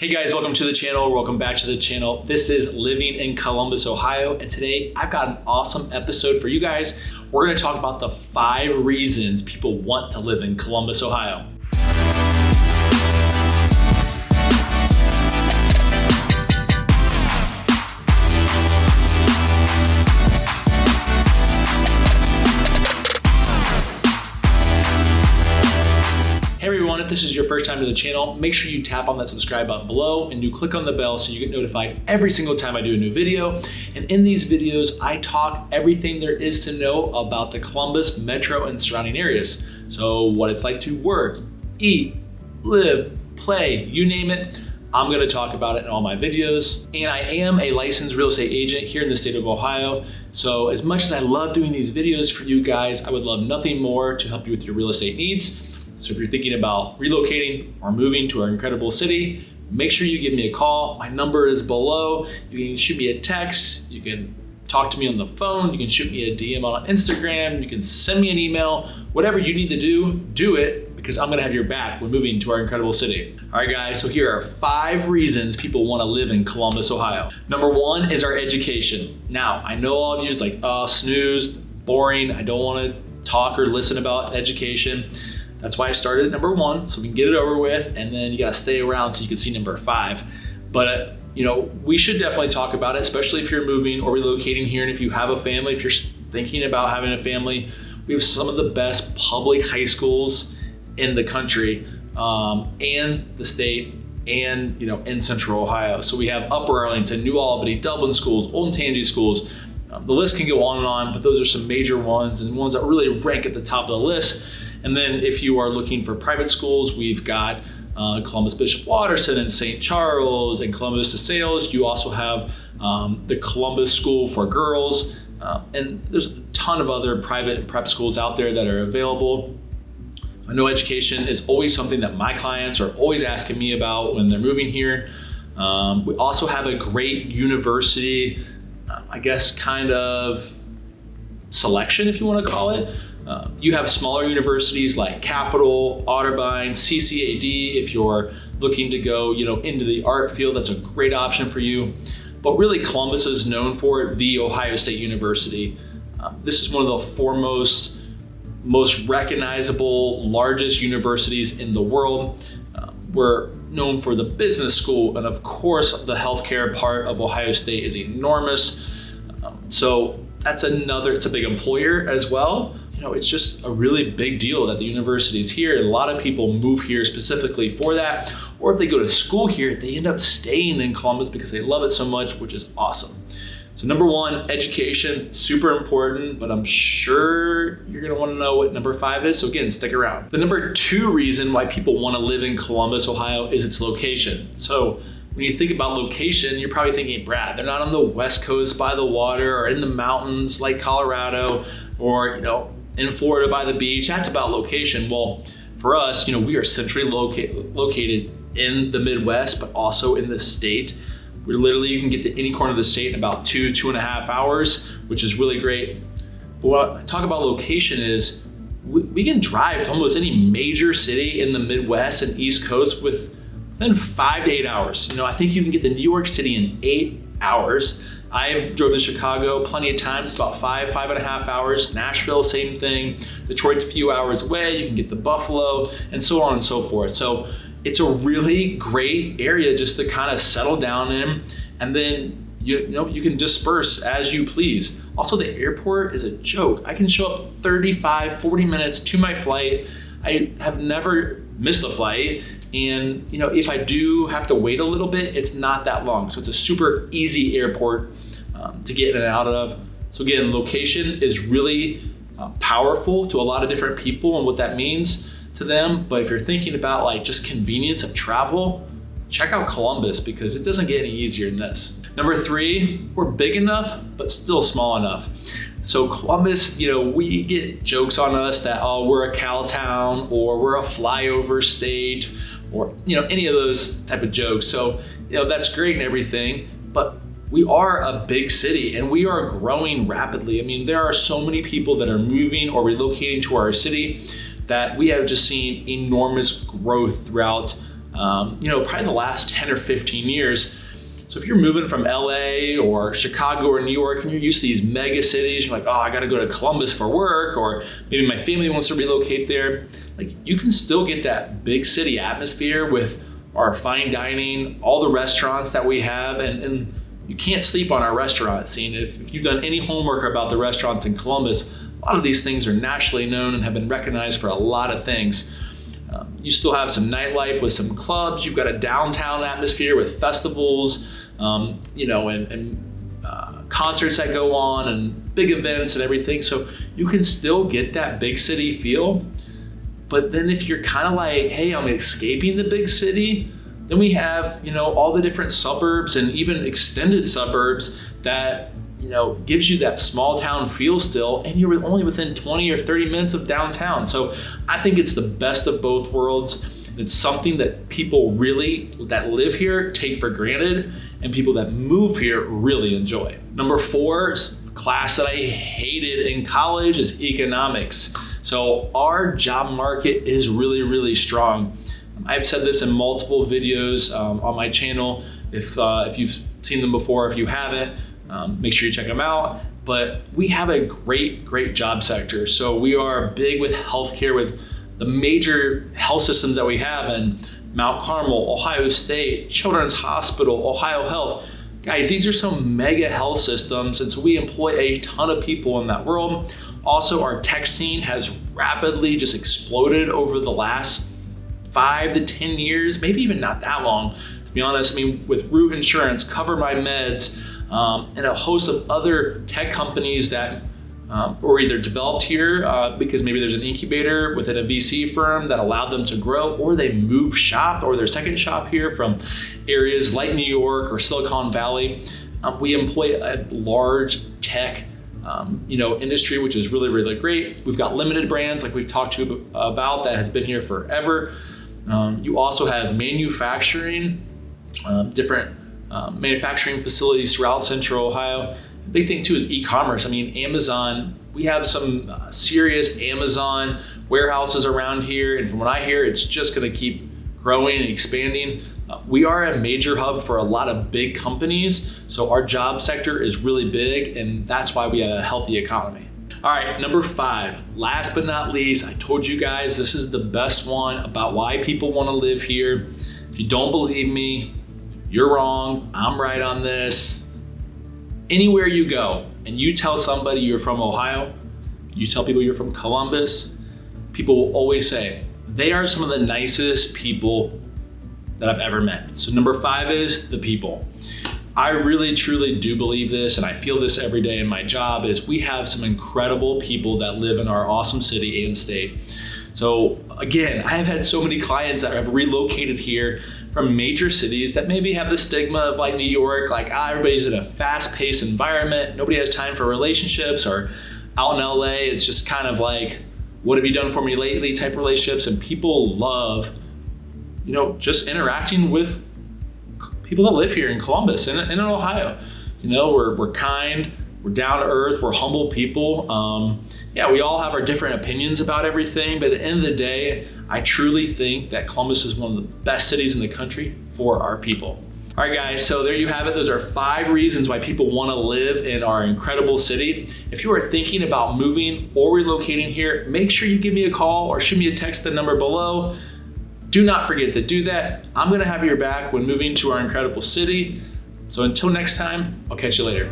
Hey guys, welcome to the channel. Welcome back to the channel. This is Living in Columbus, Ohio. And today I've got an awesome episode for you guys. We're gonna talk about the 5 reasons people want to live in Columbus, Ohio. Hey everyone, if this is your first time to the channel, make sure you tap on that subscribe button below and you click on the bell so you get notified every single time I do a new video. And in these videos, I talk everything there is to know about the Columbus metro and surrounding areas. So what it's like to work, eat, live, play, you name it, I'm gonna talk about it in all my videos. And I am a licensed real estate agent here in the state of Ohio. So as much as I love doing these videos for you guys, I would love nothing more to help you with your real estate needs. So if you're thinking about relocating or moving to our incredible city, make sure you give me a call. My number is below. You can shoot me a text. You can talk to me on the phone. You can shoot me a DM on Instagram. You can send me an email. Whatever you need to do it, because I'm gonna have your back when moving to our incredible city. All right guys, so here are 5 reasons people wanna live in Columbus, Ohio. Number 1 is our education. Now, I know all of you is like, oh, snooze, boring. I don't wanna talk or listen about education. That's why I started at number 1, so we can get it over with, and then you gotta stay around so you can see number 5. But we should definitely talk about it, especially if you're moving or relocating here, and if you have a family, if you're thinking about having a family. We have some of the best public high schools in the country, and the state, and in Central Ohio. So we have Upper Arlington, New Albany, Dublin schools, Old Tangy schools. The list can go on and on, but those are some major ones and ones that really rank at the top of the list. And then if you are looking for private schools, we've got Columbus Bishop Watterson and St. Charles and Columbus DeSales. You also have the Columbus School for Girls. And there's a ton of other private and prep schools out there that are available. I know education is always something that my clients are always asking me about when they're moving here. We also have a great university, I guess kind of selection, if you want to call it. You have smaller universities like Capital, Otterbein, CCAD. If you're looking to go, into the art field, that's a great option for you. But really, Columbus is known for the Ohio State University. This is one of the foremost, most recognizable, largest universities in the world. We're known for the business school, and of course, the healthcare part of Ohio State is enormous. So that's it's a big employer as well. It's just a really big deal that the university is here. A lot of people move here specifically for that, or if they go to school here, they end up staying in Columbus because they love it so much, which is awesome. So number 1, education, super important, but I'm sure you're gonna wanna know what number 5 is, so again, stick around. The number 2 reason why people wanna live in Columbus, Ohio is its location. So when you think about location, you're probably thinking, Brad, they're not on the West Coast by the water or in the mountains like Colorado or, in Florida by the beach. That's about location. Well, for us, we are centrally located in the Midwest, but also in the state. We're literally, you can get to any corner of the state in about 2.5 hours, which is really great. But what I talk about location is we can drive to almost any major city in the Midwest and East Coast within 5 to 8 hours. I think you can get to New York City in 8 hours. I drove to Chicago plenty of times. It's about 5.5 hours. Nashville, same thing. Detroit's a few hours away. You can get to Buffalo and so on and so forth. So it's a really great area just to kind of settle down in, and then you can disperse as you please. Also, the airport is a joke. I can show up 35, 40 minutes to my flight. I have never missed a flight. And if I do have to wait a little bit, it's not that long. So it's a super easy airport to get in and out of. So again, location is really powerful to a lot of different people and what that means to them. But if you're thinking about like just convenience of travel, check out Columbus because it doesn't get any easier than this. Number 3, we're big enough, but still small enough. So Columbus, we get jokes on us that, oh, we're a cow town or we're a flyover state or, any of those type of jokes. So, that's great and everything, but we are a big city and we are growing rapidly. I mean, there are so many people that are moving or relocating to our city that we have just seen enormous growth throughout probably the last 10 or 15 years. So if you're moving from LA or Chicago or New York and you're used to these mega cities, you're like, oh, I got to go to Columbus for work, or maybe my family wants to relocate there. Like, you can still get that big city atmosphere with our fine dining, all the restaurants that we have, and you can't sleep on our restaurant scene. If you've done any homework about the restaurants in Columbus, a lot of these things are nationally known and have been recognized for a lot of things. You still have some nightlife with some clubs. You've got a downtown atmosphere with festivals, and concerts that go on and big events and everything. So you can still get that big city feel. But then if you're kind of like, hey, I'm escaping the big city, then we have, all the different suburbs and even extended suburbs that, gives you that small town feel still, and you're only within 20 or 30 minutes of downtown. So I think it's the best of both worlds. It's something that people really that live here take for granted, and people that move here really enjoy. Number 4 class that I hated in college is economics. So our job market is really, really strong. I've said this in multiple videos on my channel. If you've seen them before, if you haven't, make sure you check them out. But we have a great job sector. So we are big with healthcare, with the major health systems that we have in Mount Carmel, Ohio State, Children's Hospital, Ohio Health. Guys, these are some mega health systems, and so we employ a ton of people in that world. Also, our tech scene has rapidly just exploded over the last 5 to 10 years, maybe even not that long, to be honest. I mean, with Root Insurance, Cover My Meds, and a host of other tech companies that were either developed here because maybe there's an incubator within a VC firm that allowed them to grow, or they moved shop or their second shop here from areas like New York or Silicon Valley. We employ a large tech industry, which is really, really great. We've got limited brands like we've talked to you about that has been here forever. You also have manufacturing, different manufacturing facilities throughout Central Ohio. The big thing too is e-commerce. I mean, Amazon, we have some serious Amazon warehouses around here. And from what I hear, it's just gonna keep growing and expanding. We are a major hub for a lot of big companies. So our job sector is really big, and that's why we have a healthy economy. All right, number 5, last but not least, I told you guys this is the best one about why people wanna live here. If you don't believe me, you're wrong, I'm right on this. Anywhere you go and you tell somebody you're from Ohio, you tell people you're from Columbus, people will always say, they are some of the nicest people that I've ever met. So number 5 is the people. I really, truly do believe this, and I feel this every day in my job, is we have some incredible people that live in our awesome city and state. So again, I have had so many clients that have relocated here from major cities that maybe have the stigma of like New York, like everybody's in a fast-paced environment, nobody has time for relationships, or out in LA, it's just kind of like, what have you done for me lately type relationships, and people love, just interacting with people that live here in Columbus and in Ohio. We're kind, we're down to earth, we're humble people. We all have our different opinions about everything, but at the end of the day, I truly think that Columbus is one of the best cities in the country for our people. All right, guys, so there you have it. Those are 5 reasons why people want to live in our incredible city. If you are thinking about moving or relocating here, make sure you give me a call or shoot me a text at the number below. Do not forget to do that. I'm going to have your back when moving to our incredible city. So until next time, I'll catch you later.